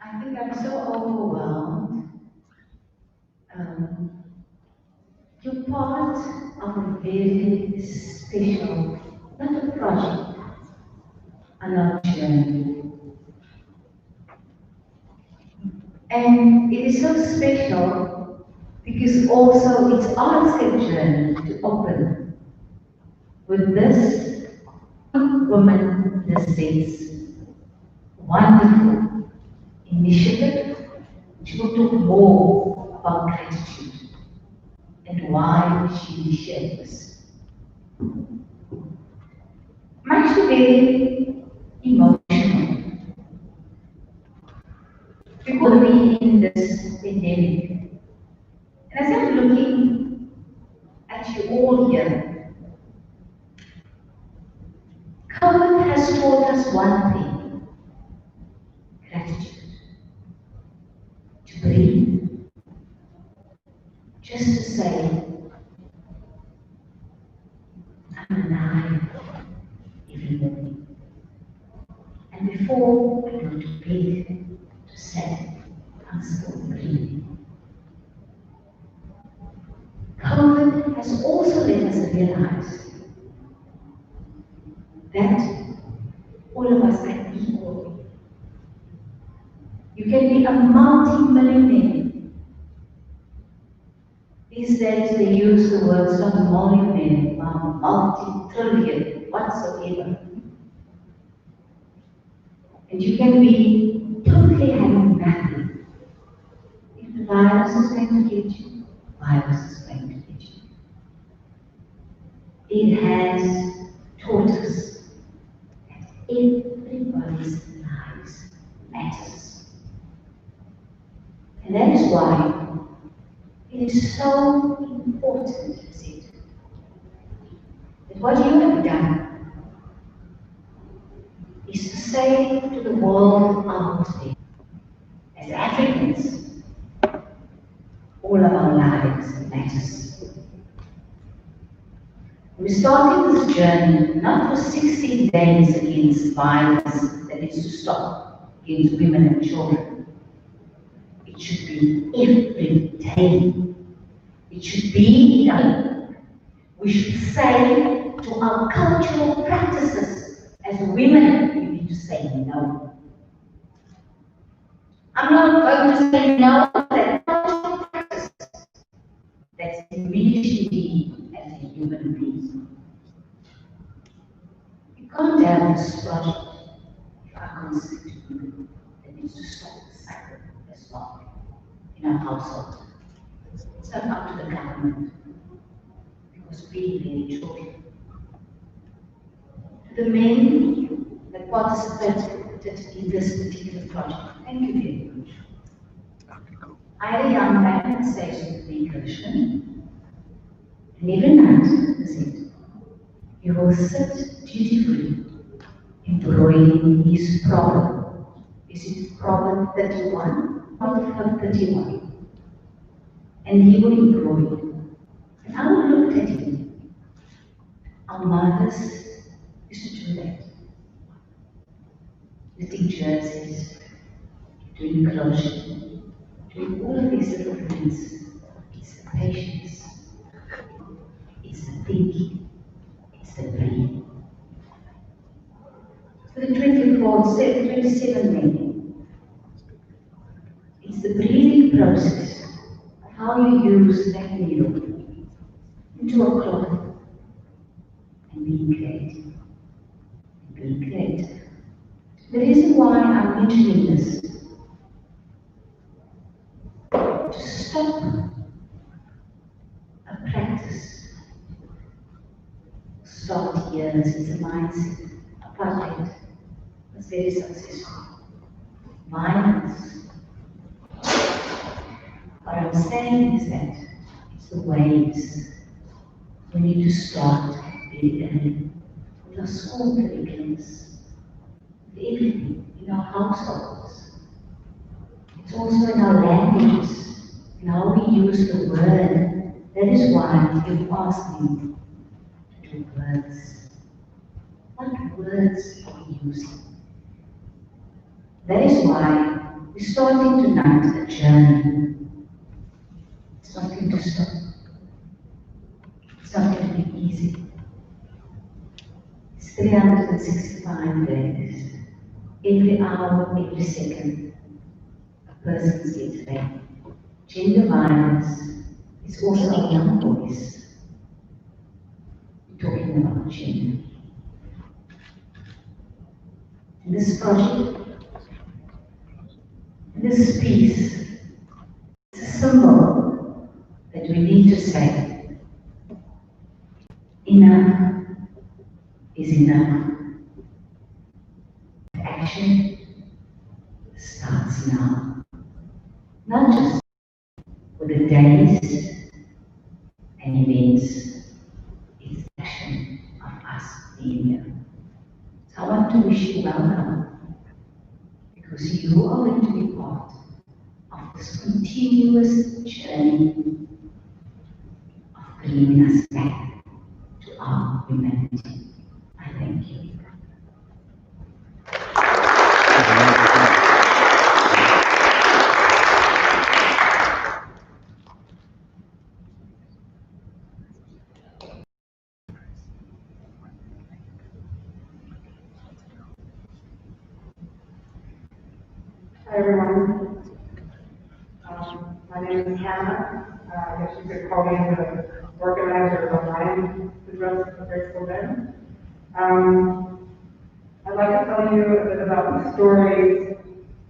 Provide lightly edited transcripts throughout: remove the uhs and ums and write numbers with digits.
I think I'm so overwhelmed. You're part of a very special, not a project, an journey. And it is so special because also it's our journey to open with this woman this days. Wonderful initiative which will talk more about gratitude and and why she initiated this. I'm actually very emotional because we're in this pandemic. And as I'm looking at you all here, COVID has taught us one thing: gratitude. To breathe, just to say, I'm alive every morning. And before I go to bed, to say, I'm still breathing. COVID has also let us realize that all of us are equal. You can be a multi-millionaire. These days they use the words not millionaire, but multi-trillion, whatsoever. And you can be totally having nothing. If the virus is going to get you, the virus is going to get you. It has taught us that everybody's lives matters. And that is why it is so important, Lizette, that what you have done is to say to the world out there, as Africans, all of our lives matters. We're starting this journey not for 16 days against violence that is to stop against women and children. It should be every day. It should be enough. We should say to our cultural practices as women, you need to say no. I'm not going to say no to that cultural practice that's diminishing me as a human being. You can't have this project if I can't say to you that needs to stop the cycle as well in our household. It's not up to the government, because we need children. To the men that participated in this particular project, thank you very much. I had a young man that stays with me, Christian, and every night he said, he will sit dutifully embroidering his problem. Is it problem 31? Problem 31. And he will embroider. And I will look at him. Our mothers used to do that. Knitting jerseys, doing crochet, doing all of these little things. It's the patience, it's the thinking, it's the breathing. For the 27 men, it's the breathing process of how you use that needle into a cloth and being creative. Being creative. The reason why I'm mentioning this, to stop a practice, start years, it's a mindset. Apartheid was very successful. Violence. What I'm saying is that it's the waves. We need to start very early with our school curriculums, with everything in our households. It's also in our languages, in how we use the word. That is why you've asked me to do words. What words are we using? That is why we're starting tonight a journey. It's not going to stop. It's not going to be easy. It's 365 days. Every hour, every second, a person's gets raped. Gender violence is also a young voice. We're talking about gender. In this project, this piece is a symbol that we need to say enough is enough. Action starts now. Not just with the days and events, it's action of us being here. So I want to wish you welcome, because you are going to be part of this continuous journey of bringing us back to our humanity. I thank you. Hi everyone. My name is Hannah. I guess you could call me the organizer behind the Dress of the Graceful Dead. I'd like to tell you a bit about the stories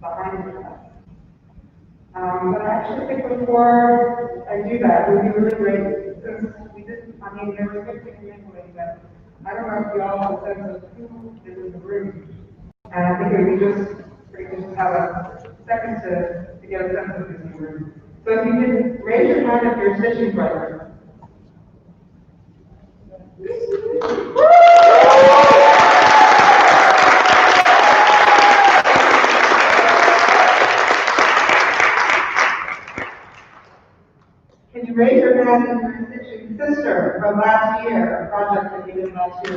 behind the dress. But I actually think before I do that, it would be really great, since we didn't, there was good communicating, but I don't know if you all have a sense of who is in the room. And I think it would be great to just have a second to get a sense of who's in the room. So if you can raise your hand if you're a stitching brother. Can you raise your hand if you're a stitching sister from last year, a project that you did last year?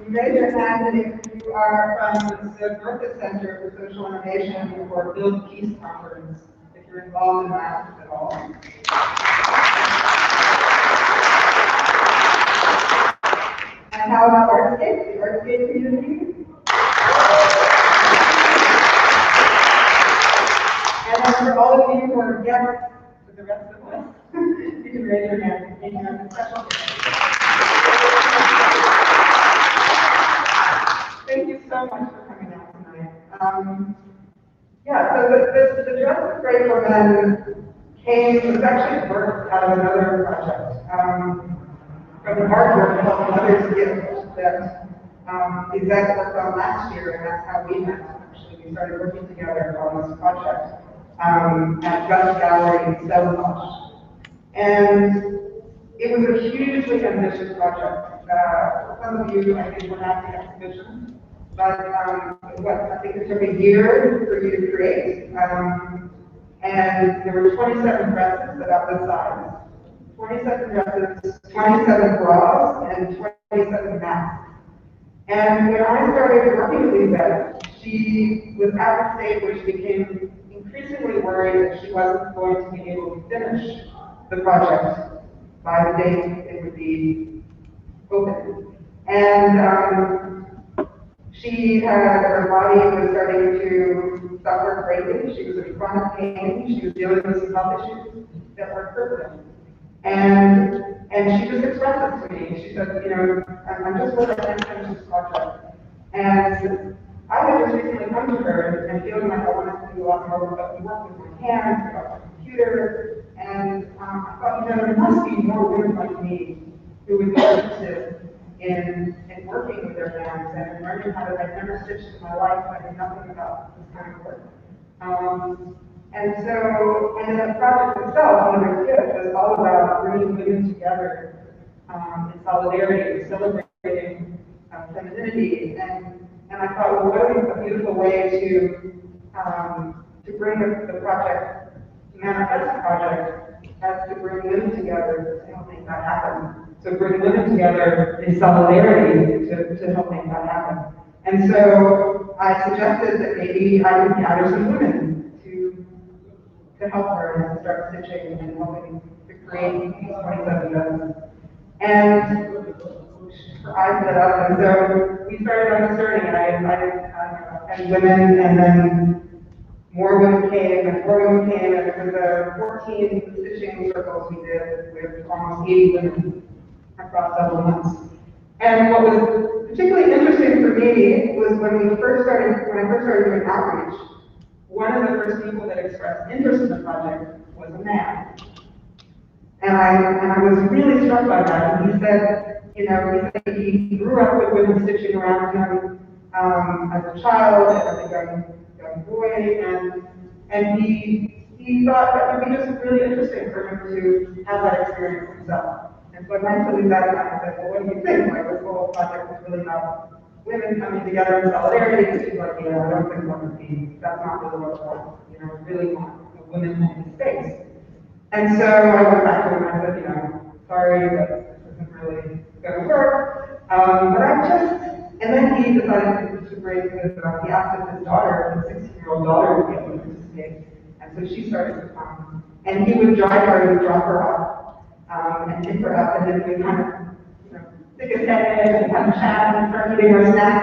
Raise your hand if you are from the Griffith Center for Social Innovation or Build Peace Conference, if you're involved in that at all. And how about Artscape, the Artscape community? And then for all of you who are guests with the rest of us, you can raise your hand and you have a special gift. Thank you so much for coming out tonight. So the Dress of Graceful Men it was actually birthed out of another project, from the artwork of Mother's Gift that Lizette worked on last year, and that's how we met. Actually, we started working together on this project at Dress Gallery in Stellenbosch. And it was a hugely ambitious project. Some of you, I think, were at the exhibition, but I think it took a year for you to create. And there were 27 dresses about this size. 27 dresses, 27 bras, and 27 masks. And when I started working with Lizette, she was at the stage where she became increasingly worried that she wasn't going to be able to finish the project by the date it would be open. And her body was starting to suffer greatly. She was in chronic pain. She was dealing with some health issues that were crippling. And she just expressed it to me. She said, I'm just worried I can't finish this project. And I had just recently come to her and feeling like I wanted to do a lot more with work with my hands, about the computer, and I thought, there must be more women like me who would be interested in working with their hands and learning how to. I've never stitched in my life. I knew nothing about this kind of work. And then the project itself, Mother's Gift, was all about bringing women together in solidarity, celebrating femininity. And I thought, well, what a beautiful way to bring the project, to manifest the project, as to bring women together to help make that happen. So bring women together in solidarity to help make that happen. And so I suggested that maybe I would gather some women to help her and start stitching and helping to create these 27 dresses. And her eyes lit up, and so we started on this journey, and I invited women, and then more women came, and more women came, and it was 14 stitching circles we did with almost 80 women across several months. And what was particularly interesting for me was when I first started doing outreach, one of the first people that expressed interest in the project was a man. And I was really struck by that. And he said, he grew up with women stitching around him as a child, as a young boy, and he thought that would be just really interesting for him to have that experience himself. And so I went to Lizette and I said, well, what do you think? Like, this whole project is really about women coming together in solidarity. And she's like, I don't think that's not really what I want. I really want a women-only space. And so I went back to him and I said, sorry, but this isn't really going to work. And then he decided to bring he asked if his daughter, his 16-year-old daughter, would be able to participate. And so she started to come. And he would drive her, he would drop her off, and pick her up, and then we kind of, stick his head in and have a chat and start eating our snack.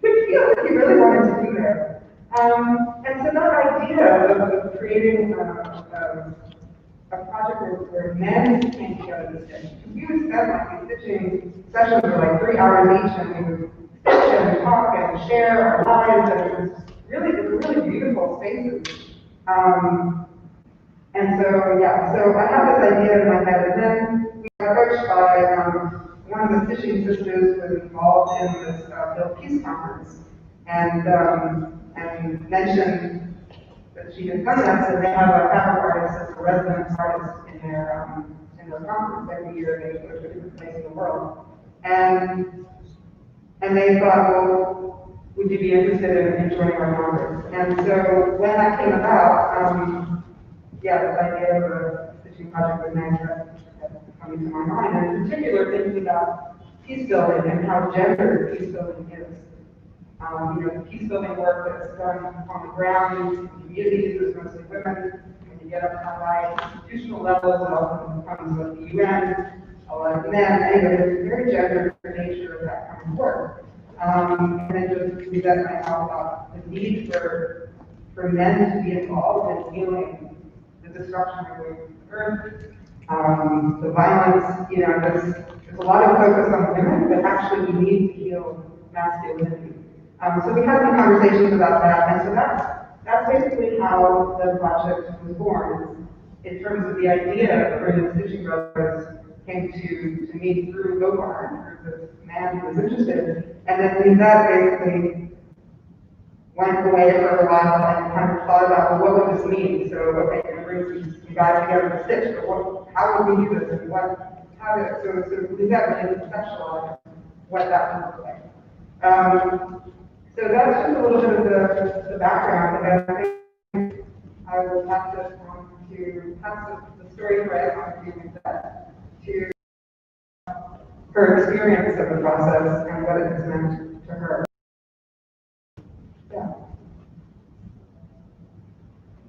He really wanted to be there. And so that idea of creating a project where men came together to stitch. We would spend like these stitching sessions for like 3 hours each, and we would stitch and talk and share our lives, and it was really beautiful spaces. And so I had this idea in my head, and then we got approached by one of the stitching sisters who was involved in this Bill Peace Conference, and mentioned that she had come to us, and they have a fabric artist as a resident artist in their conference every year. They go to a different place in the world, and they thought, well, would you be interested in joining our conference? And so when that came about, this idea of a stitching project with men kept coming to my mind, and in particular thinking about peace building and how gendered peace building is. The peace building work that's done on the ground in communities is mostly women. When you get up to high institutional levels, it often comes with the UN, a lot of men. Anyway, there's a very gendered nature of that kind of work. And then just Lizette and I talk about the need for men to be involved in healing the destruction of the earth, the violence. There's a lot of focus on women, but actually we need to heal masculinity. So we had some conversations about that, and so that's basically how the project was born. In terms of the idea for the Stitching Brothers came to me through Gopar, through this man who was interested, and then Lizette basically went away for a while and kind of thought about, well, what would this mean? So, okay, you're going to bring these guys together to stitch, but how would we do this, and so Lizette really conceptualized what that would look like. So that's just a little bit of the background, and I think I will pass this on to pass the story thread on to Lizette, to her experience of the process and what it has meant to her. Yeah.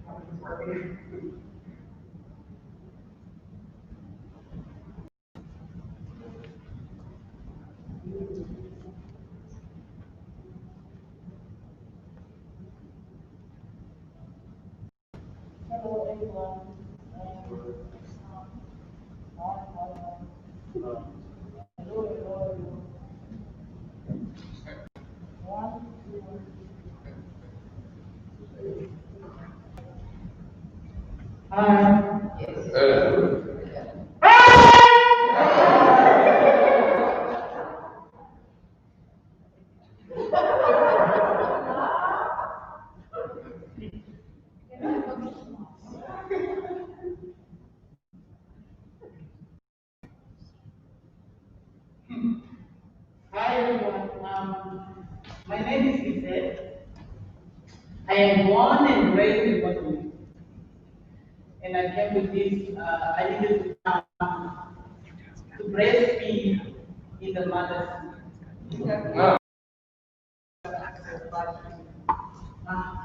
How is this working? Hello everyone. Hello. 1, 2, 3. Yes. Hi everyone. My name is Lizette. I am born and raised in Vavanuna. And I came with this, I needed to breastfeed in the mother's milk.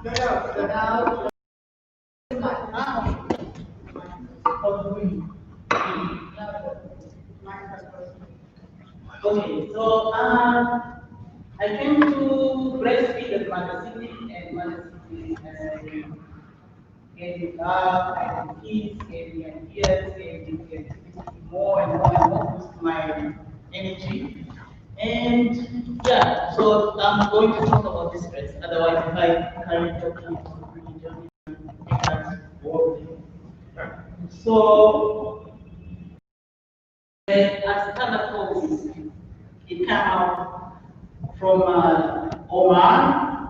So now, okay, so I came to breastfeed at Mother City, and Mother City gave me love, and peace, gave me ideas, gave me more and more and more boost my energy. And yeah, so I'm going to talk about this dress. Otherwise, if I carry talking about religion, it becomes boring. So, as Tana poses, it came out from Oman,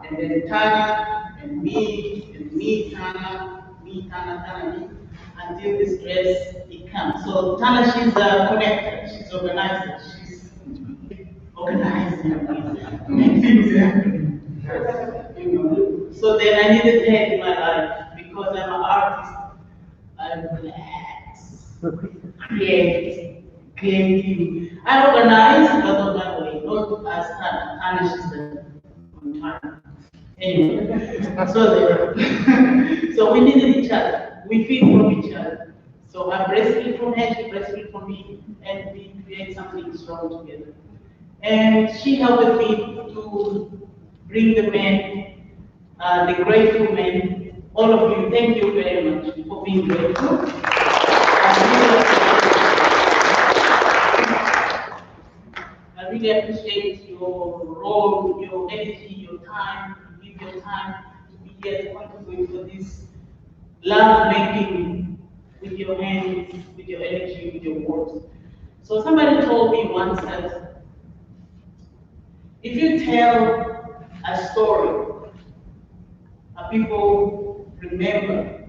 and then Tana, and me, Tana, Tana, me, until this dress it comes. So Tana, she's a connector, she's organizer, she's organizing and things happening. You know. So then I needed help in my life because I'm an artist. I relax, creative. I organize, but not that way, not as tarnishes the time. Anyway, so we needed each other. We feed from each other. So I breastfeed from her, she breastfeed from me, and we create something strong together. And she helped me to bring the men, the grateful men, all of you. Thank you very much for being grateful. I really appreciate your role, your energy, your time, to give your time to be here to contribute for this love making with your hands, with your energy, with your words. So somebody told me once that if you tell a story, people remember.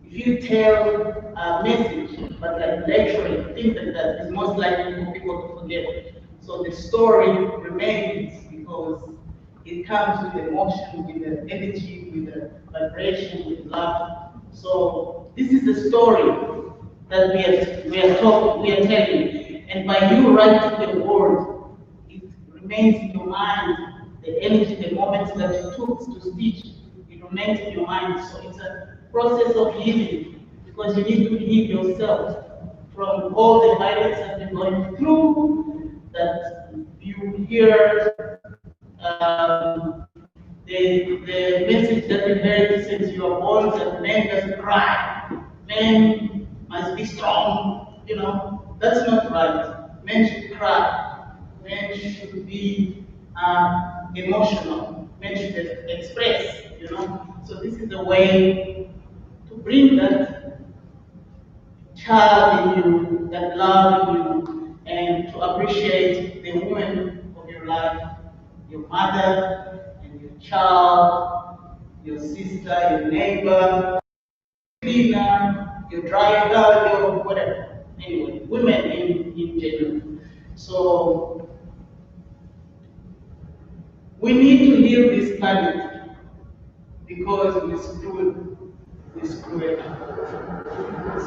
If you tell a message, but like lecturing, things like that, it's most likely for people to forget. So the story remains because it comes with emotion, with the energy, with the vibration, with love. So this is the story that we are telling. And by you writing the word, it remains in your mind, the energy, the moments that you took to stitch, it remains in your mind. So it's a process of healing because you need to heal yourself from all the violence that you're going through, that you hear the message that inherited since you are born that men doesn't cry, men must be strong, you know, that's not right. Men should cry, men should be emotional, men should express, you know. So this is the way to bring that child in you, that love in you, and to appreciate the woman of your life, your mother and your child, your sister, your neighbor, cleaner, your driver, your whatever. Anyway, women in general. So we need to heal this planet because we screw it up.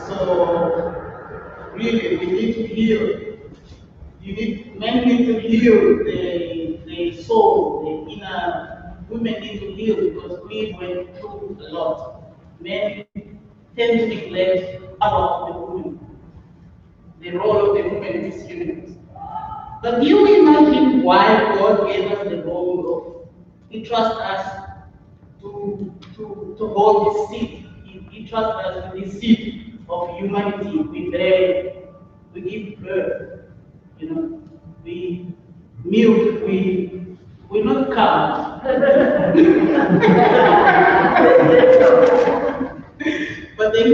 So really, we need to heal. Men need to heal the soul, the inner. Women need to heal because we went through a lot. Men tend to neglect the power of the woman, the role of the woman in this universe. But you imagine why God gave us the role of, He trusts us to hold this seed. He trusts us with this seed of humanity. We bear, we give birth, you know, we milk, we're not cows. But then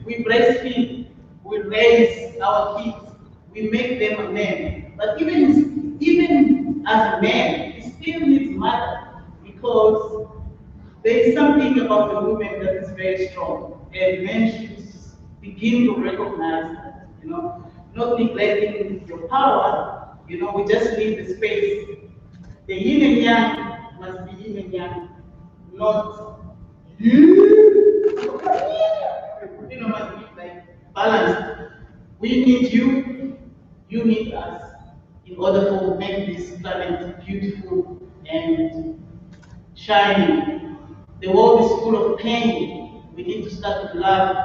we breastfeed, we raise our kids, we make them a man. But even as a man, he still needs mother because there is something about the woman that is very strong, and men should begin to recognize that, you know, not neglecting your power, you know, we just need the space. The yin and yang must be yin and yang, not you know, must be like balanced. We need you, you need us, in order to make this planet beautiful and shining. The world is full of pain. We need to start with love,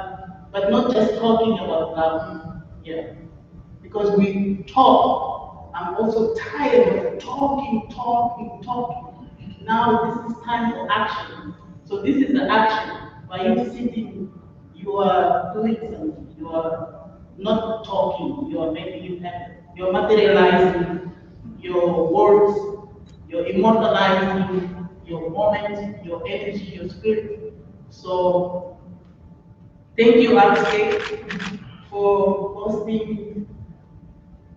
but not just talking about love. Yeah. Because we talk. I'm also tired of talking. Now this is time for action. So this is the action. By you sitting, you are doing something. You are not talking. You are making it happen. You are materializing your immortalizing your moment, your energy, your spirit. So thank you, Alice, for hosting.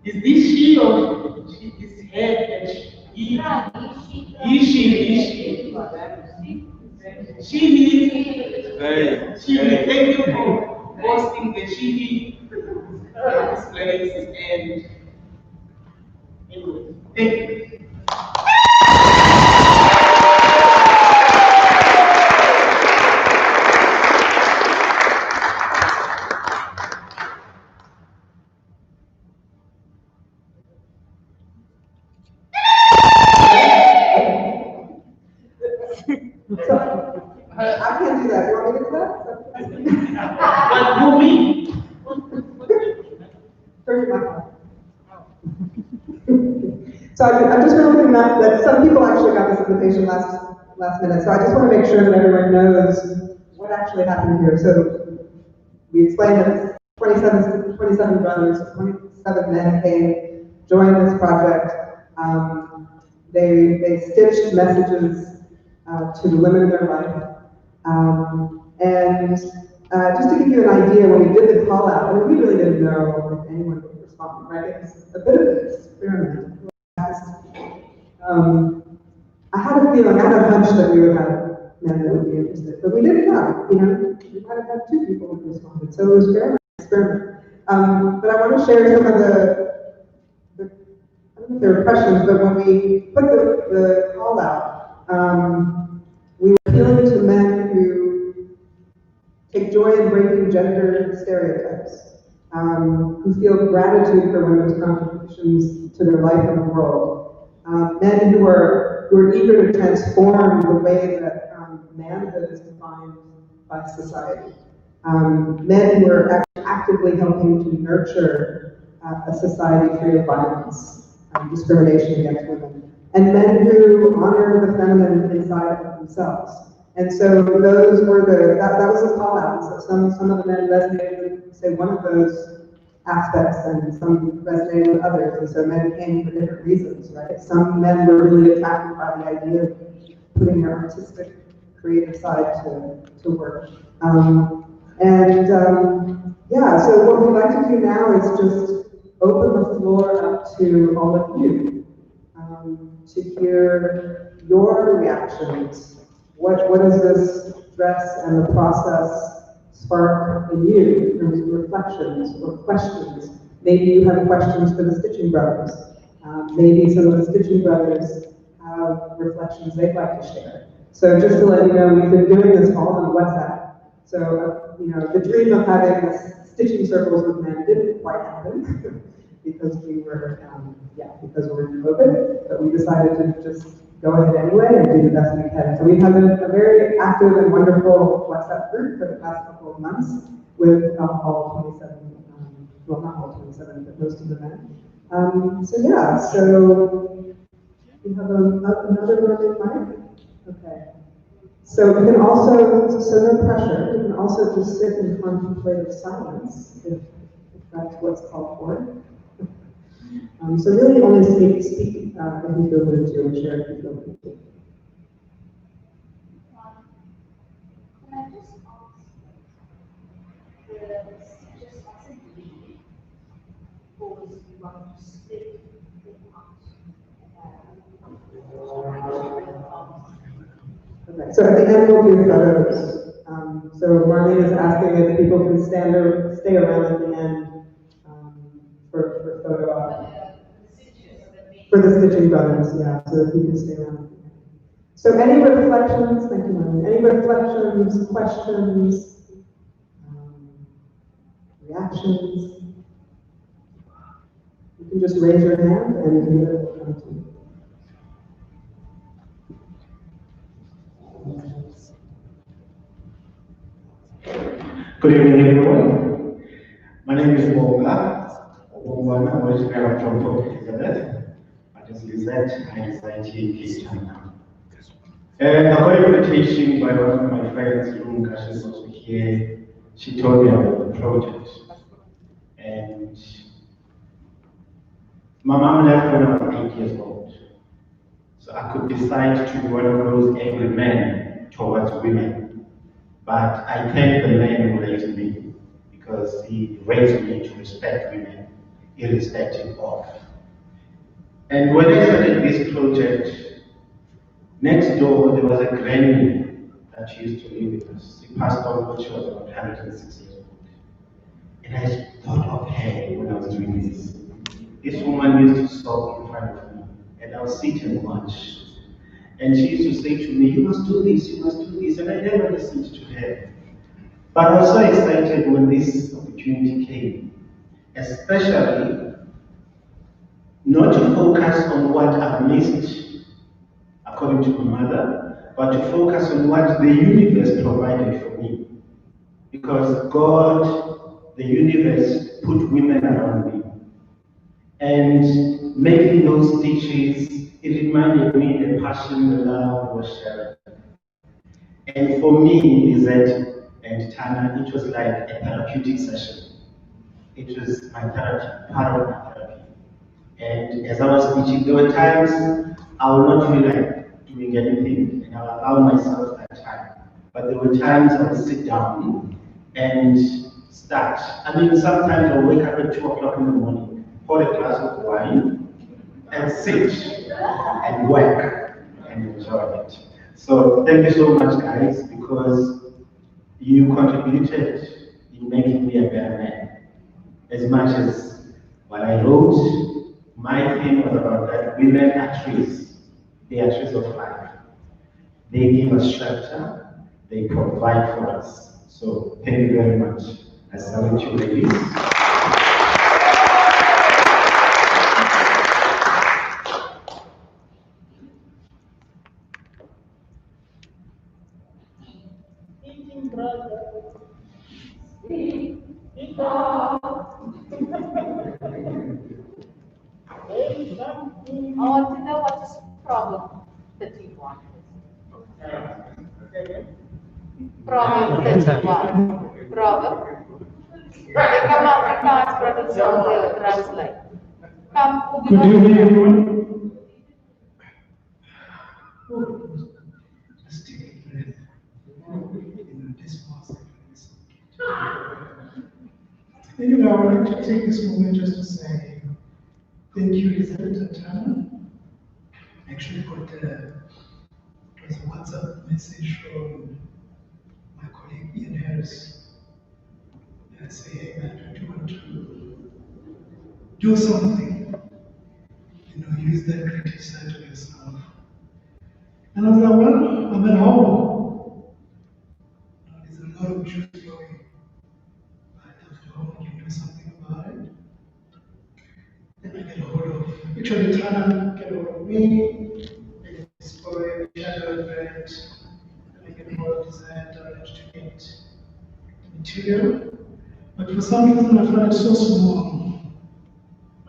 Is this she or she is head and she? She. Thank you for hosting the she this place and anyway, thank you. So, I can't do that. You want me to do that? But who me? Turn your mic on. So I'm just really not that some people actually got this invitation last minute. So I just want to make sure that everyone knows what actually happened here. So we explained that 27 brothers, 27 men came, joined this project. They stitched messages to the women in their life. And just to give you an idea, when we did the call out, I mean, we really didn't know if anyone would respond, right? It was a bit of an experiment. I had a feeling, I had a hunch that we would have men that would be interested, but we didn't know, we might have had 2 people who responded, so it was very much an experiment. But I want to share some of the I don't know if there were questions, but when we put the call out, we were appealing to men who take joy in breaking gender stereotypes, who feel gratitude for women's contributions to their life in the world, men who are eager to transform the way that manhood is defined by society, men who are actively helping to nurture a society free of violence, discrimination against women, and men who honor the feminine inside of themselves. And so those were that was the call out. So some of the men resonated with, say, one of those aspects, and some resonated with others. And so men came for different reasons, right? Some men were really attracted by the idea of putting their artistic, creative side to work. Yeah, so what we'd like to do now is just open the floor up to all of you, to hear your reactions. What does this dress and the process spark in you in terms of reflections or questions? Maybe you have questions for the Stitching Brothers. Maybe some of the Stitching Brothers have reflections they'd like to share. So just to let you know, we've been doing this all on WhatsApp. So, the dream of having stitching circles with men didn't quite happen because we were in COVID, but we decided to just go ahead anyway and do the best we can. So we've had a very active and wonderful WhatsApp group for the past couple of months with all 27, well, not all 27, but most of the men. So we have another roaming mic? Okay. So we can also, so no pressure, we can also just sit in contemplative silence if that's what's called for. So really only speak if you feel good to, and share if you feel good to. Can I just ask, the just as a lead, or was you want to split the part? Okay, so at the end we'll do photos. So Marlene is asking if people can stay around at the end for photo op. For the Stitching Brothers, yeah, so if you can stay around. So any reflections, thank you, Marlene, any reflections, questions, reactions? You can just raise your hand and it will come to you. Good evening, everyone. My name is Vavanuna, originally from Port Elizabeth. But as Lizette, I reside here in Khensa Khancu. And I got an invitation by one of my friends, Lunga, she's also here. She told me about the project. And my mom left when I was 8 years old. So So I could decide to be one of those angry men towards women. But I thank the man who raised me because he raised me to respect women, irrespective of. And when I started this project, next door there was a granny that she used to live with us. She passed on when she was about 106 years old. And I thought of her when I was doing this. This woman used to sob in front of me, and I would sit and watch. And she used to say to me, "You must do this, you must do this," and I never listened to her. But I was so excited when this opportunity came, especially not to focus on what I've missed, according to my mother, but to focus on what the universe provided for me. Because God, the universe, put women around me. And making those stitches, it reminded me the passion, the love was shared. And for me, Lizette and Tana, it was like a therapeutic session. It was my therapy, part of my therapy. And as I was teaching, there were times I would not feel like doing anything, and I would allow myself that time. But there were times I would sit down and start. I mean, sometimes I would wake up at 2 o'clock in the morning, pour a glass of wine, and sit and work and enjoy it. So thank you so much, guys, because you contributed in making me a better man. As much as what I wrote, my theme was about that women are trees. They are trees of life. They give us shelter. They provide for us. So thank you very much. I salute you, ladies. I want to know what is problem 31. Problem 31. Problem. They come Afrikaans, but it's on the translate. Come, good evening, everyone. Just take a breath. This was anyway, I would like to take this moment just to say thank you, Lizette and Tana. I actually got a WhatsApp message from my colleague Ian Harris. And say, "Hey man, don't you want to do something? Use that creative side of yourself." And I was like, "Well, I'm at home. There's a lot of juice flowing. I have to home, can do something about it." Then I get a hold of, literally Tana get a hold of me, I get this poem, shadow event, and I get a hold of Lizette, I managed to get the material. But for some reason I found it so small.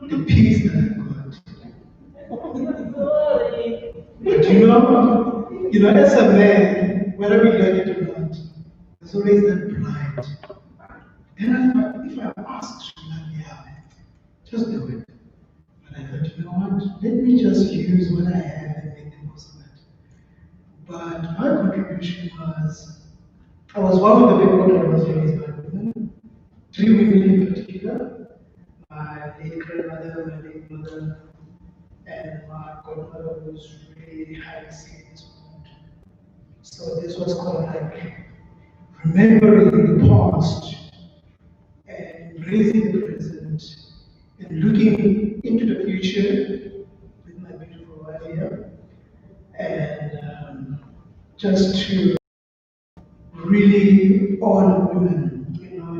The piece that I got. But as a man, whether we like it or not, there's always that pride. Then I thought, if I asked, yeah, just do it. But I thought, you know what, let me just use what I have and make the most of it. But my contribution was, I was one of the people that was raised by women, 3 women in particular. My late grandmother, my late mother, and my godmother was really highly skilled in sport. So this was called like remembering the past and raising the present and looking into the future with my beautiful wife here. And just to really honor women.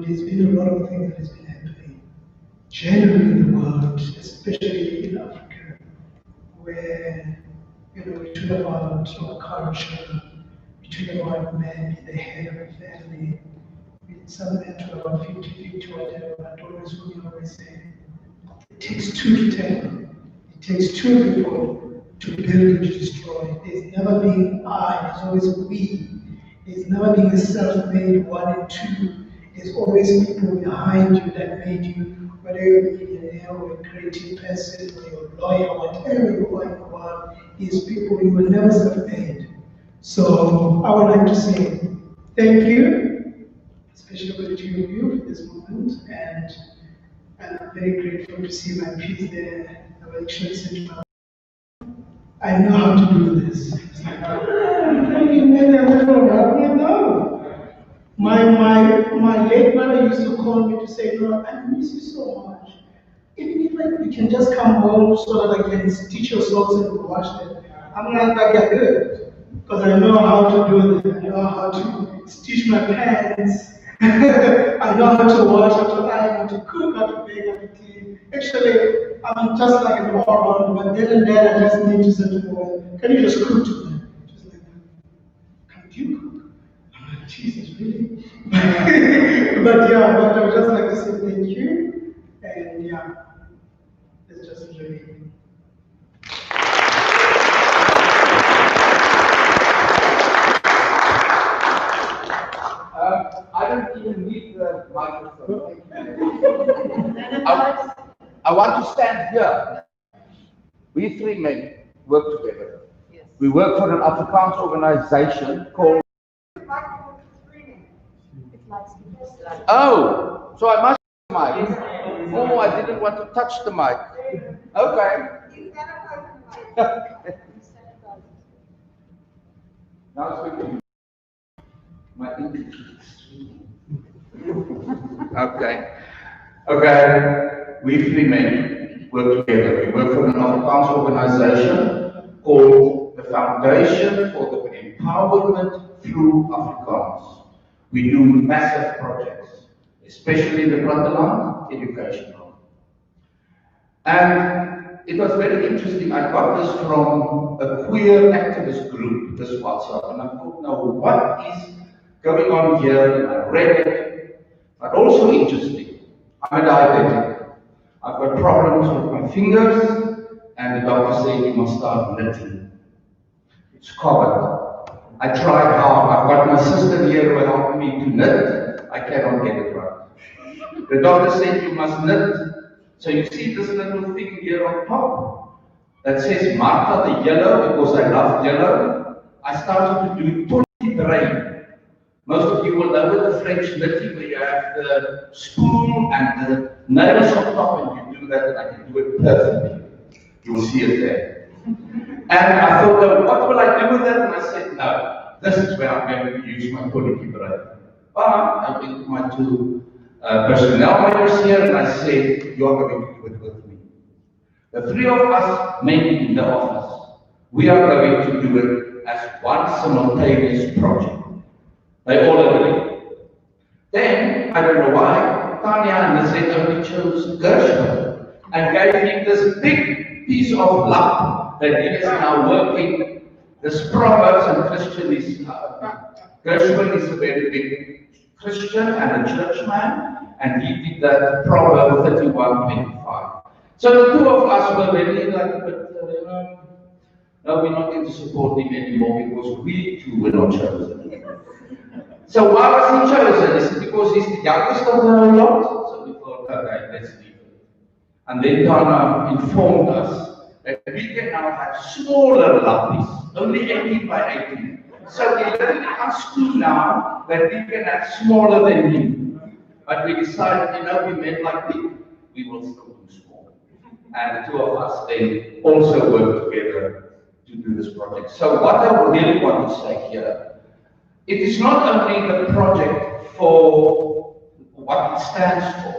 There's been a lot of things that has been happening generally in the world, especially in Africa, where we talk about our culture, we talk about men being the head of the family. Some men talk about 50-50, whatever, but always we always say it takes 2 to tango. It takes 2 people to build and to destroy. There's never been I, there's always we. There's never been a self-made 1 and 2. There's always people behind you that made you, whether you're a millionaire, engineer or a creative person or you're a lawyer, whatever you are in the world, these people, you will never self-made. So I would like to say thank you, especially for the two of you for this moment, and I'm very grateful to see my peers there. I will actually say to my I know how to do this. It's like, no. My late mother used to call me to say, no, I miss you so much. Even if you can just come home so that I can stitch your socks and wash them. I'm not that good because I know how to do that. I know how to stitch my pants. I know how to wash, how to iron, how to cook, how to bake, how to clean. Actually, I'm just like an all-round, but then and then I just need to say to her, can you just cook tonight? She's like, can you cook? I'm like, Jesus, really? But yeah, but I would just like to say thank you. And yeah, it's just really. I don't even need the microphone. I want to stand here. We three men work together. Yes. We work for an Afrikaans organization called. Oh, so I must have the mic. Oh, I didn't want to touch the mic. Okay. Now it's good. My English is extreme. Okay. We three men work together. We work for an Afrikaans organization called the Foundation for the Empowerment Through Afrikaans. We do massive projects, especially the Platteland educational. And it was very interesting. I got this from a queer activist group, this WhatsApp, and I thought, now what is going on here? And I read it, but also interesting. I'm a diabetic. I've got problems with my fingers, and the doctor said you must start knitting. It's covered. I tried hard. I've got my sister here who helped me to knit. I cannot get it right. The doctor said you must knit. So you see this little thing here on top that says Martha the yellow, because I love yellow. I started to do 20 brain. Most of you will know the French knitting where you have the spoon and the nails on top and you do that, and I can do it perfectly. You'll see it there. And I thought, no, what will I do with that? And I said, no, this is where I'm going to use my quality brain. But I went to my two personnel members here and I said, you are going to do it with me. The three of us men in the office, we are going to do it as one simultaneous project. They all agree. Then, I don't know why, Tanya and Lizette only chose Gershwin and gave him this big piece of luck that he is now working. This Proverbs and Christian is, Gershwin is a very big Christian and a churchman, and he did that Proverb 31:25. So the two of us were really like, no, we're not going to support him anymore because we too were not chosen. So why was he chosen? Is it because he's the youngest of the lot? So we thought, okay, let's leave it. And then Tana informed us that we can now have smaller lappies, only 18 by 18. So we literally asked school now that we can have smaller than him. But we decided, we made like big, we will still do small. And the two of us then also worked together to do this project. So what I really want to say here, it is not only the project for what it stands for.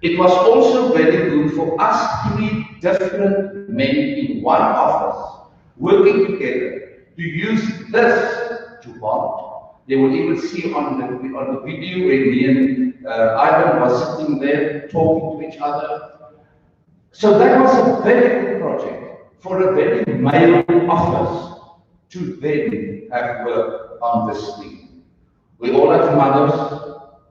It was also very good for us three different men in one office working together to use this to bond. They will even see on the video where me and Ivan was sitting there talking to each other. So that was a very good project for a very male office to then have work on this thing. We all have mothers,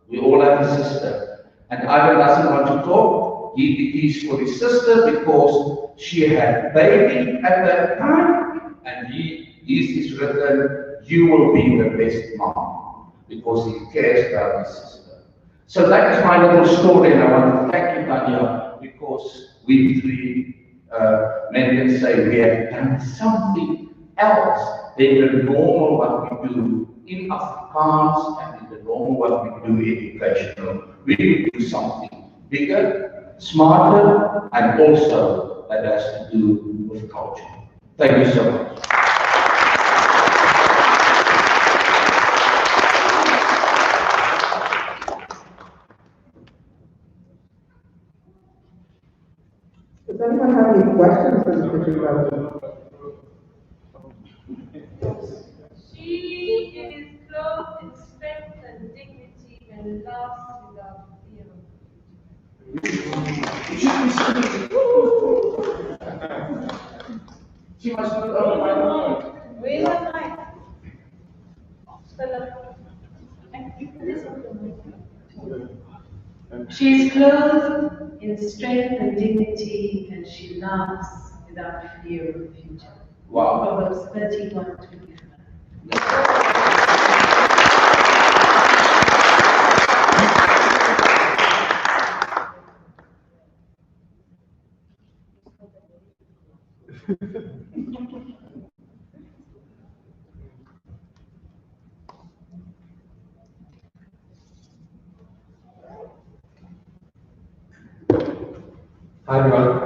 we all have a sister, and Ivan doesn't want to talk. He did his for his sister because she had baby at that time, and his is written, you will be the best mom, because he cares about his sister. So that is my little story, and I want to thank you, Tanya, because we three men can say we have done something else than the normal what we do in Afrikaans and in the normal what we do educational. We will do something bigger, smarter, and also that has to do with culture. Thank you so much. Does anyone have any questions for the picture president? She is clothed in strength and dignity and laughs without fear. She must not own my own. Where's the mic? She is clothed in strength and dignity, and she laughs without fear of the future. Wow. Proverbs 31:25. Hi everyone,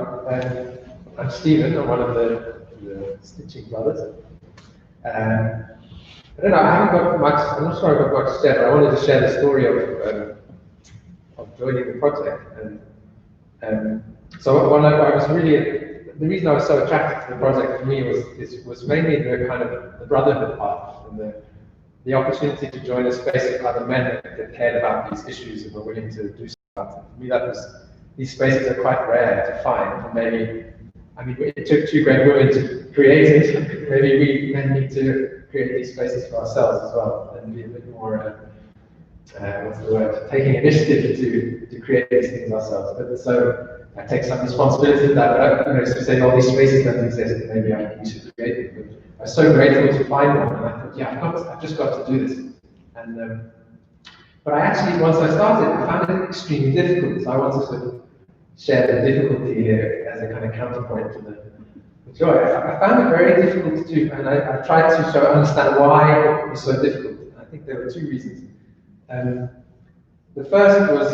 I'm Stephen, I'm one of the stitching brothers. I don't know, I haven't got much, I'm not sure I've got much to share, but I wanted to share the story of joining the project. And so when I was really, the reason I was so attracted to the project for me was mainly the kind of the brotherhood part and the opportunity to join a space of other men that cared about these issues and were willing to do something about it. For me, that was, these spaces are quite rare to find. And maybe, I mean, it took two great women to create it. Maybe we men need to create these spaces for ourselves as well and be a bit more, what's the word, taking initiative to create these things ourselves. But so I take some responsibility for that. You know, so saying all these spaces don't exist, maybe we should create them. But I was so grateful to find one, and I thought, yeah, I've just got to do this. And but I actually, once I started, I found it extremely difficult. So I wanted to share the difficulty here as a kind of counterpoint to the joy. I found it very difficult to do, and I tried to sort of understand why it was so difficult. I think there were two reasons. The first was,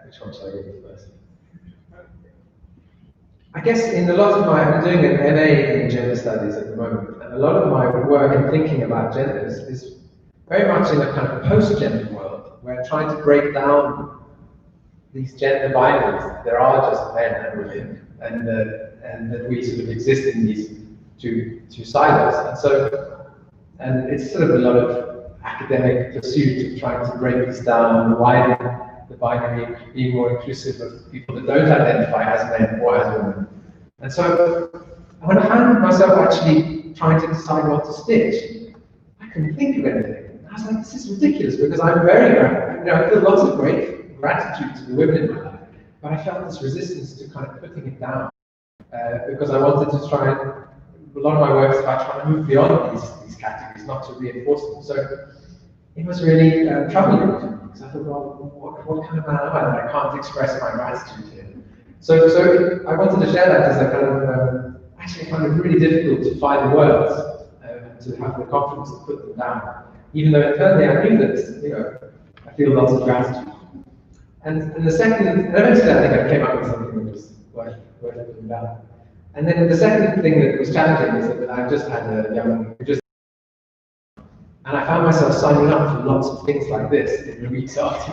which one should I go with first? I guess in a lot of I'm doing an MA in gender studies at the moment, and a lot of my work and thinking about genders is very much in a kind of post-gender world, where I'm trying to break down these gender binaries. There are just men and women, and that we sort of exist in these two silos. And so, and it's sort of a lot of academic pursuit of trying to break this down, widen the binary, being more inclusive of people that don't identify as men or as women. And so, when I found myself actually trying to decide what to stitch, I couldn't think of anything. I was like, this is ridiculous, because I'm very, I feel lots of great gratitude to the women in my life, but I felt this resistance to kind of putting it down, because I wanted to try and, a lot of my work is about trying to move beyond these categories, not to reinforce them. So it was really troubling to me, because I thought, well, what kind of man am I that I can't express my gratitude here? So I wanted to share that as a kind of, actually I found it really difficult to find the words, to have the confidence to put them down. Even though internally I knew that, you know, I feel lots of gratitude. And the second, and eventually I think I came up with something that was worth putting down. And then the second thing that was challenging is that I just had a young, and I found myself signing up for lots of things like this in the weeks after.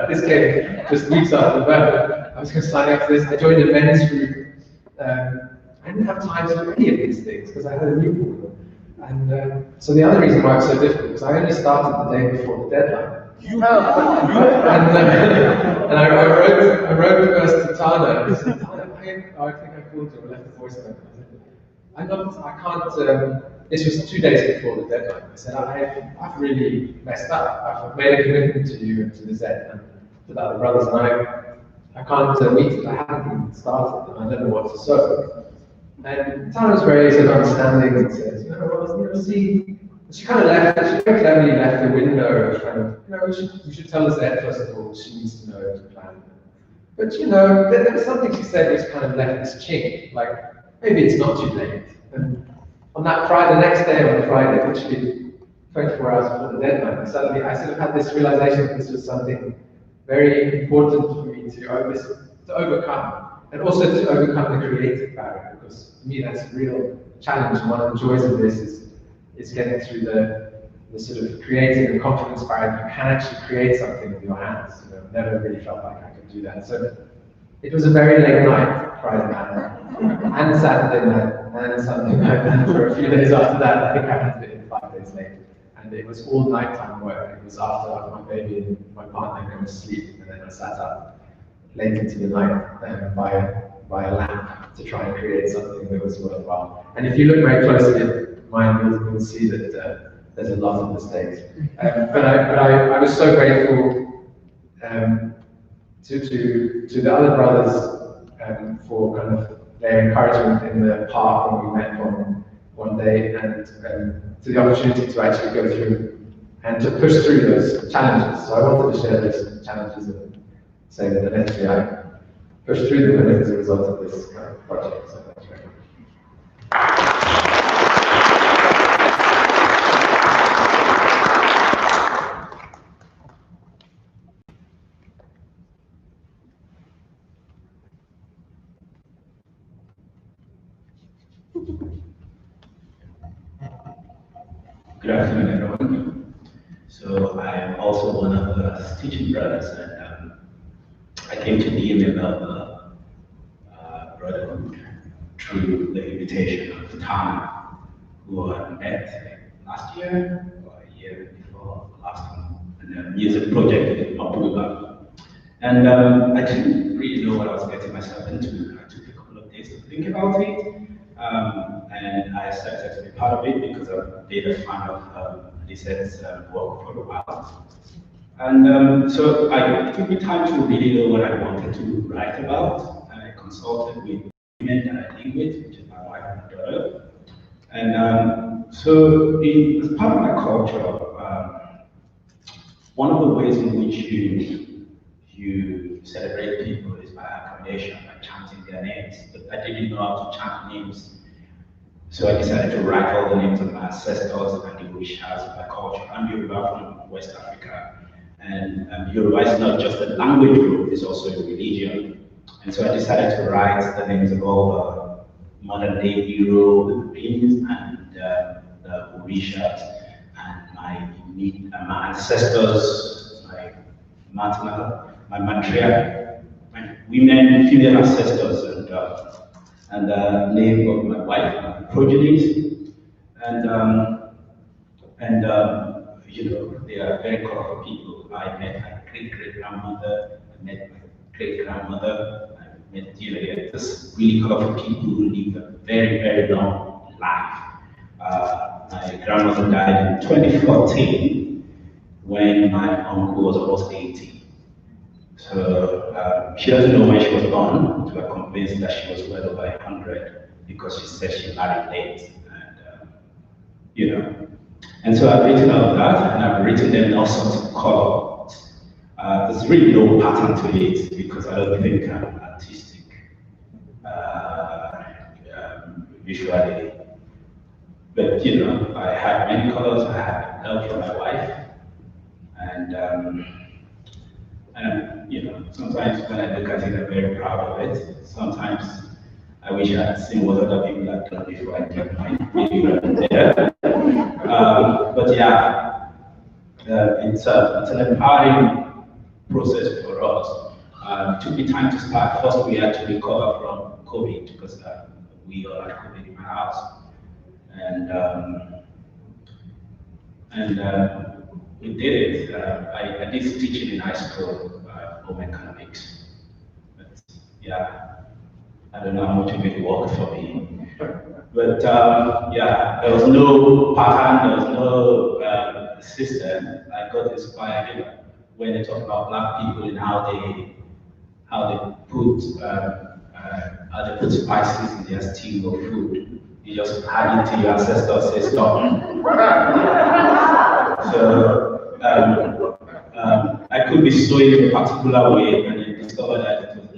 This came just weeks after the birth. I was going to sign up for this. I joined a men's group. I didn't have time to do any of these things because I had a newborn. And so the other reason why it was so difficult was I only started the day before the deadline. And I wrote first to Tana. I said, Tana, I think I called you. I left a voice note. I can't. This was 2 days before the deadline. I said, I've really messed up. I've made a commitment to you and to Lizette and to the other brothers, and I can't meet it. I haven't even started, and I don't know what to sew. And Tana was very sort of understanding and said, see. She kind of left. She very cleverly left the window. Kind of, we should tell Lizette first of all. She needs to know to plan. But you know, there was something she said which kind of left this chink, like, maybe it's not too late. And on that Friday, the next day on Friday, literally 24 hours before the deadline, suddenly I sort of had this realization that this was something very important for me to overcome, and also to overcome the creative barrier, because for me that's a real challenge. And one of the joys of this is getting through the sort of creating and confidence barrier. You can actually create something with your hands. You know, never really felt like I could do that. So it was a very late night, Friday night, and Saturday night, and Sunday night, and for a few days after that, I think I had it in 5 days later. And it was all nighttime work. It was after my baby and my partner go to sleep, and then I sat up late into the night by a lamp to try and create something that was worthwhile. And if you look very closely at mine, you'll see that there's a lot of mistakes. But I was so grateful to the other brothers for kind of their encouragement in the park when we met one day, and to the opportunity to actually go through and to push through those challenges. So I wanted to share those challenges and say that eventually I pushed through them as a result of this kind of project. So that's great. Good afternoon, everyone. So I am also one of the teaching brothers, and I came to DM about brotherhood through the invitation of Tana, who I met last year or a year before last one, and a music project in Mapuga. And I didn't really know what I was getting myself into. I took a couple of days to think about it. And I accepted to be part of it because I've been a fan of Lizette's work for a while. And so it took me time to really know what I wanted to write about. I consulted with women that I live with, which is my wife and my daughter. And so as part of my culture, one of the ways in which you celebrate people is by acclamation, by chanting their names. But I didn't know how to chant names. So I decided to write all the names of my ancestors and the Orishas of my culture. I'm Yoruba from West Africa. And Yoruba is not just a language group, it's also a religion. And so I decided to write the names of all the modern day Euro, the beings, and the Orishas, and my ancestors, my maternal, my matriarch, my women, female ancestors, and the name of my wife, my progenies, and you know, they are very colorful people. I met my great-great-grandmother, I met my great-grandmother, I met this really colorful people who lived a very, very long life. My grandmother died in 2014 when my uncle was almost 80. So she doesn't know when she was born. We are convinced that she was well over 100 because she said she married late, and you know. And so I've written all of that, and I've written them in all sorts of colors. There's really no pattern to it because I don't think I'm artistic visually. But you know, I had many colors. I had help from my wife, and you know, sometimes when I look at it, I'm very proud of it. Sometimes I wish I had seen what other people had done before I kept my video there. But yeah, it's an empowering process for us. It took me time to start. First, we had to recover from COVID because we all had COVID in my house, and we did it. I did teaching in high school, home economics. But yeah, I don't know how much of it worked for me. But yeah, there was no pattern, there was no system. I got inspired when they talk about black people and how they put spices in their stew or food. You just add it to your ancestors, say stop. So I could be sewing in a particular way, and I discovered that it was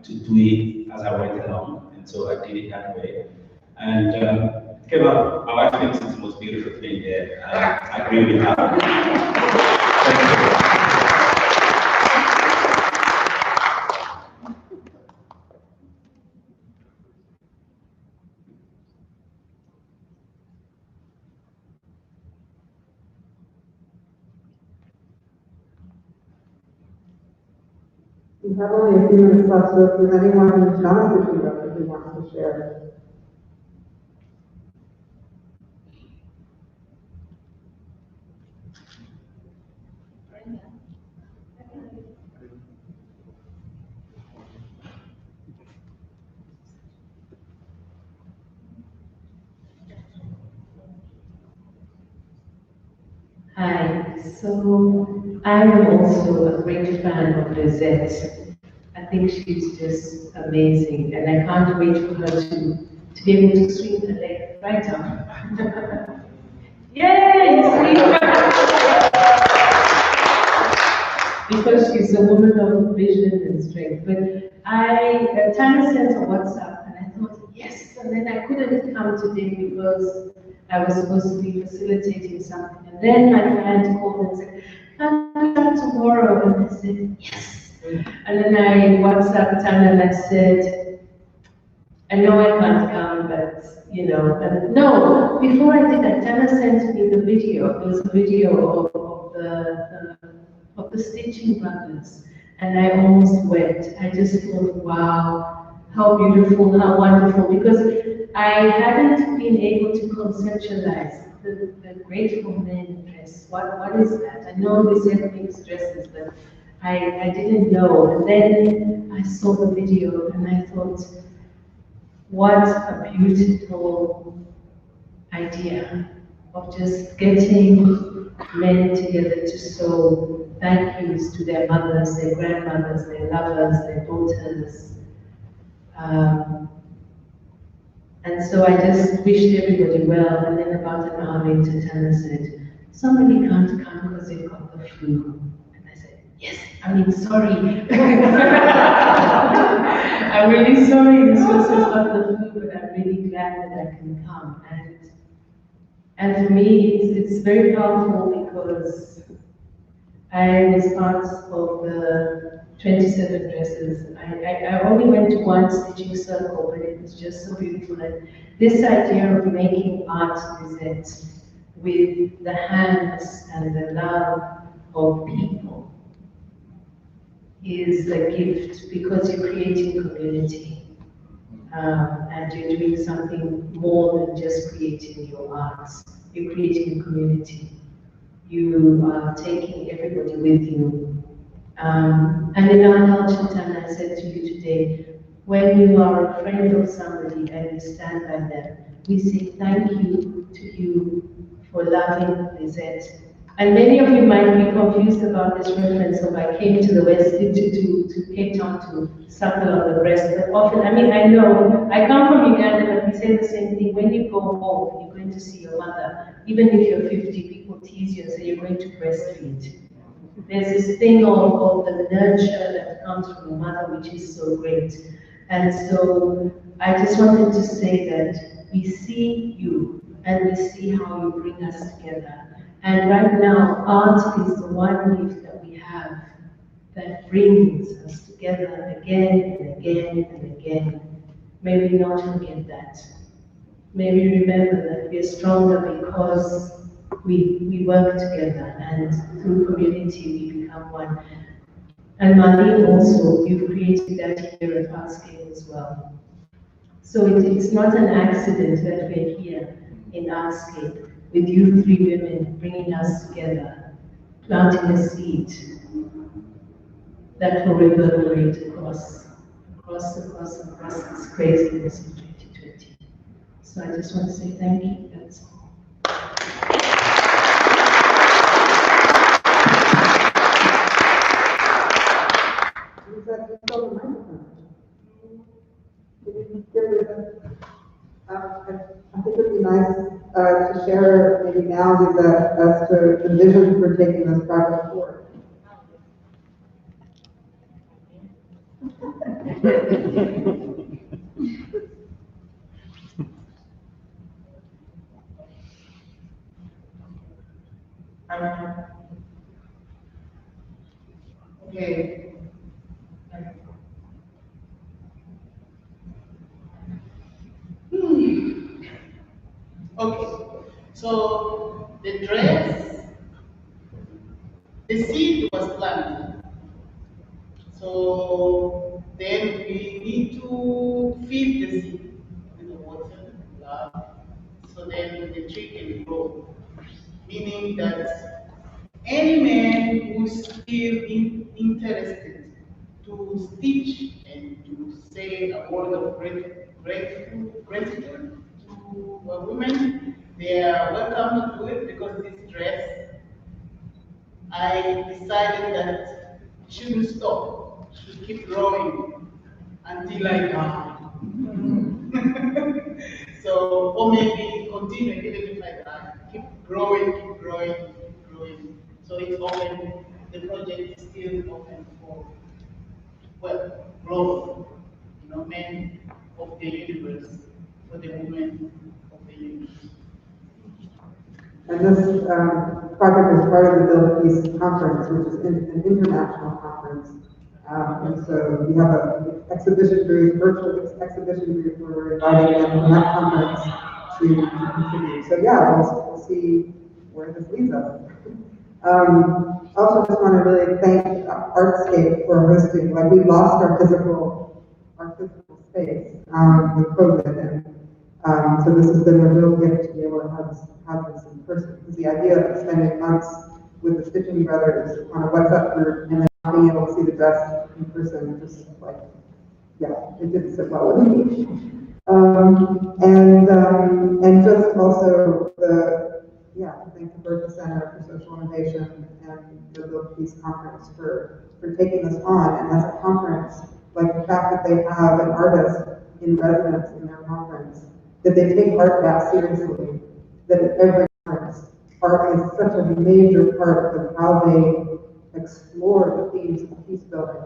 to do it as I went along, and so I did it that way. And it came out. My wife thinks it's the most beautiful thing there. I agree with her. Thank you. We have only a few minutes left, so if there's anyone who's not a teacher who wants to share. Hi, so I am also a great fan of Lizette. I think she's just amazing, and I can't wait for her to be able to swing her leg right up. Yay! Because she's a woman of vision and strength. But Tana sent a WhatsApp, and I thought, yes, and then I couldn't come today because I was supposed to be facilitating something. And then my friend called and said, can you come tomorrow? And I said, yes. And then I WhatsApped Tana and I said, I know I can't come, but and no, before I did that, Tana sent me the video. There was a video of the Stitching Brothers, and I almost wept. I just thought, wow, how beautiful, how wonderful, because I hadn't been able to conceptualize the grateful men dress. What is that? I know Lizette makes dresses, but I didn't know. And then I saw the video and I thought, what a beautiful idea of just getting men together to sew thank yous to their mothers, their grandmothers, their lovers, their daughters. And so I just wished everybody well, and then about an hour later, Tana said, somebody can't come because they've got the flu. And I said, yes, sorry. I'm really sorry this person's got the flu, but I'm really glad that I can come. And for me, it's very powerful because I was part of the 27 dresses. I only went to one stitching circle, but it was just so beautiful. And this idea of making art, Lizette, with the hands and the love of people is a gift because you're creating community. And you're doing something more than just creating your arts. You're creating a community. You are taking everybody with you. And in our culture, Tana, I said to you today, when you are a friend of somebody and you stand by them, we say thank you to you for loving Lizette. And many of you might be confused about this reference of I came to the West, to Cape Town to suckle on the breast. But often, I know, I come from Uganda, but we say the same thing. When you go home, you're going to see your mother. Even if you're 50, people tease you and say you're going to breastfeed. There's this thing of the nurture that comes from a mother, which is so great. And so I just wanted to say that we see you and we see how you bring us together. And right now, art is the one gift that we have that brings us together again and again and again. May we not forget that. May we remember that we are stronger because we work together, and through community we become one. And Marlene also, you've created that here at Artscape as well. So it's not an accident that we're here in Artscape with you three women bringing us together, planting a seed that will reverberate across this craziness in 2020. So I just want to say thank you, that's all. I think it would be nice to share maybe now with as to the vision for taking this project forward. Okay. Okay. So the dress, the seed was planted. So then we need to feed the seed with the water, love, so then the tree can grow. Meaning that any man who's still interested to stitch and to say a word of gratitude to women, they are welcome to do it because this dress, I decided that it shouldn't stop, it should keep growing until I die. So, or maybe continue even if I die, keep growing, keep growing, keep growing. So it's open, the project is still open for, well, growth, men of the universe, for the women of the universe. And this project is part of the Build Peace Conference, which is an international conference. And so we have an exhibition booth, virtual exhibition booth, where we're inviting them from that conference to contribute. So yeah, we'll see where this leads us. Also just want to really thank Artscape for hosting. Like, we lost our physical space with COVID, and so this has been a real gift to be able to have this in person. Because the idea of spending months with the Stitching Brothers on a WhatsApp group and then not being able to see the dress in person, just like, yeah, it didn't sit well with me. And just also thank the Bertha Center for Social Innovation and the Build Peace Conference for taking this on. And as a conference, like the fact that they have an artist in residence in their conference, that they take art that seriously, that at every conference, art is such a major part of how they explore the themes of peace building.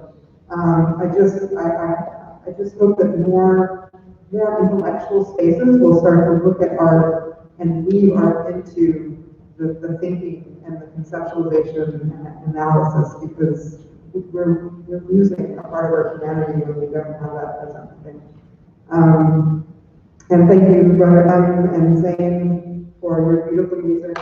I just hope that more intellectual spaces will start to look at art and weave art into the thinking and the conceptualization and analysis, because we're losing a part of our humanity when we don't have that as something. And thank you, Brother and Zane, for your beautiful music.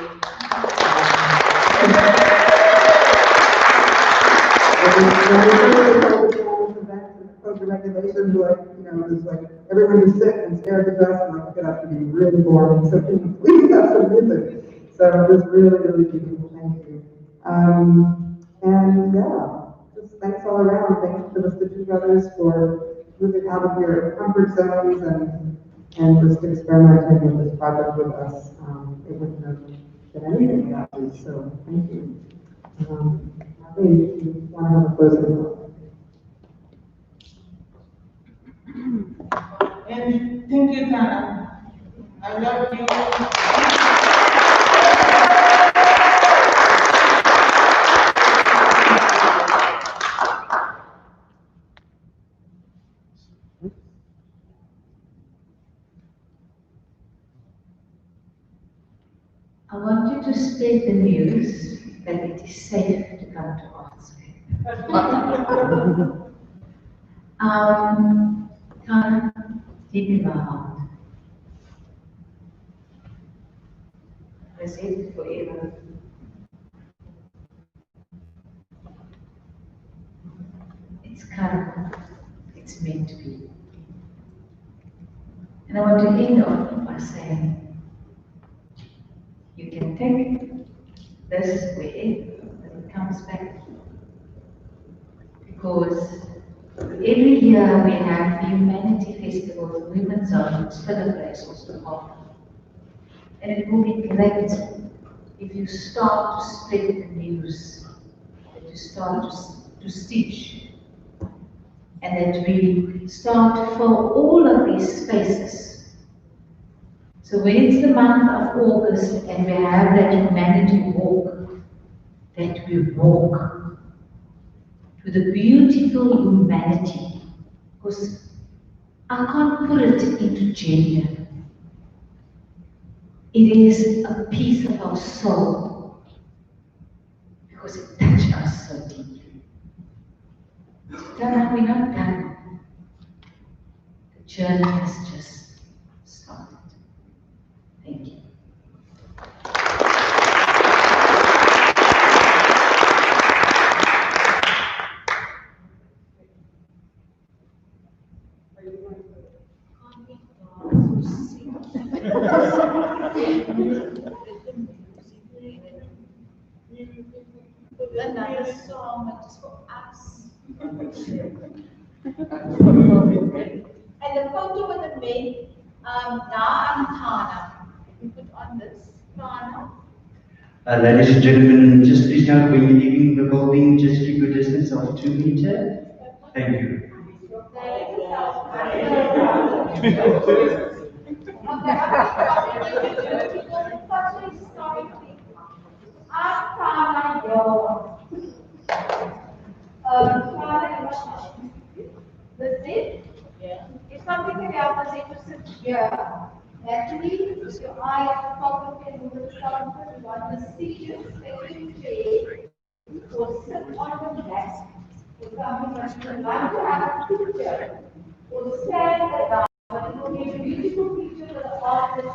The regulations, like, it was like everyone would sit and stare at the dress, and like, it has to be really boring. So can you please have some music? So it was really, really beautiful. Thank you. And yeah, just thanks all around. Thanks to the Stitching Brothers for moving out of your comfort zones and just experimenting with this project with us. It wouldn't have been anything without you. So thank you. I think you want to have a closing note. And thank you, Tana. I love you. I want you to spread the news that it is safe to come to Artscape. Tana, deep in my heart. I said it forever. It's come. It's meant to be. And I want to end on by saying, you can take this wherever it comes back. Because every year we have the Humanity Festival, the Women's Zone, still a place also often. And it will be great if you start to spread the news, that you start to stitch, and that we start to fill all of these spaces. So when it's the month of August and we have that humanity walk, that we walk to the beautiful humanity Because I can't put it into gender. It is a piece of our soul because it touched us so deeply. We're not done. The journey has just started. Thank you. Another song just for us. And the photo with the men, Da and Tana. We put on this, Tana. Ladies and gentlemen, just please note when you're leaving the building, just keep a distance of 2 meters. Thank you. I'm Tana, your Lizette, if something can help us interested here, naturally, with your eye at the top of your movement started, one the seated section chair, or sit on the desk, or something that you would like to have a picture, or stand around, but it will be a beautiful picture for the artist